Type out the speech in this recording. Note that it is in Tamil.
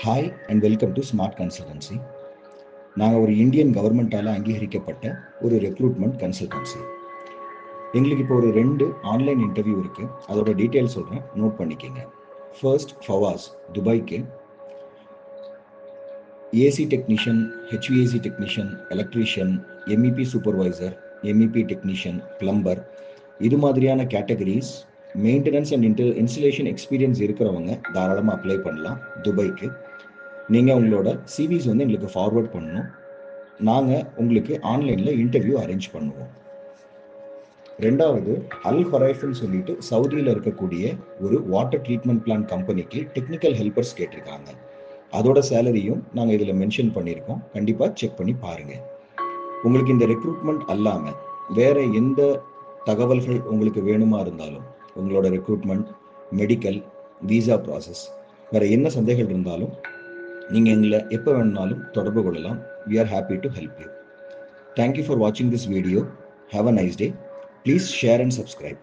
Hi and welcome to smart consultancy. நாங்கள் ஒரு இந்தியன் கவர்மெண்ட்டால் அங்கீகரிக்கப்பட்ட ஒரு ரெக்ரூட்மெண்ட் கன்சல்டன்சி. எங்களுக்கு இப்போ ஒரு 2 ஆன்லைன் இன்டர்வியூ இருக்குது. அதோட டீட்டெயில் சொல்கிறேன், நோட் பண்ணிக்கோங்க. ஃபர்ஸ்ட் ஃபவாஸ், துபாய்க்கு AC technician, HVAC technician, electrician, MEP supervisor, MEP technician, plumber, இது மாதிரியான categories maintenance and installation experience இருக்கிறவங்க தாராளமாக அப்ளை பண்ணலாம். துபாய்க்கு நீங்கள் உங்களோட சிவிஸ் எங்களுக்கு ஃபார்வர்ட் பண்ணணும். நாங்கள் உங்களுக்கு ஆன்லைனில் இன்டர்வியூ அரேஞ்ச் பண்ணுவோம். ரெண்டாவது, அல் ஹொரைஃப்னு சொல்லிட்டு சவுதியில் இருக்கக்கூடிய ஒரு வாட்டர் ட்ரீட்மெண்ட் பிளான்ட் கம்பெனிக்கு டெக்னிக்கல் ஹெல்பர்ஸ் கேட்டிருக்காங்க. அதோட சேலரியும் நாங்கள் இதில் மென்ஷன் பண்ணியிருக்கோம். கண்டிப்பாக செக் பண்ணி பாருங்கள். உங்களுக்கு இந்த ரெக்ரூட்மெண்ட் அல்லாமல் வேறு எந்த தகவல்கள் உங்களுக்கு வேணுமா இருந்தாலும், உங்களோட ரெக்ரூட்மெண்ட், மெடிக்கல், விசா ப்ராசஸ், வேறு என்ன சந்தேகங்கள் இருந்தாலும் நீங்கள் எங்களை எப்போ வேணுனாலும் தொடர்பு கொள்ளலாம். We are happy to help you. Thank you for watching this video. Have a nice day. Please share and subscribe.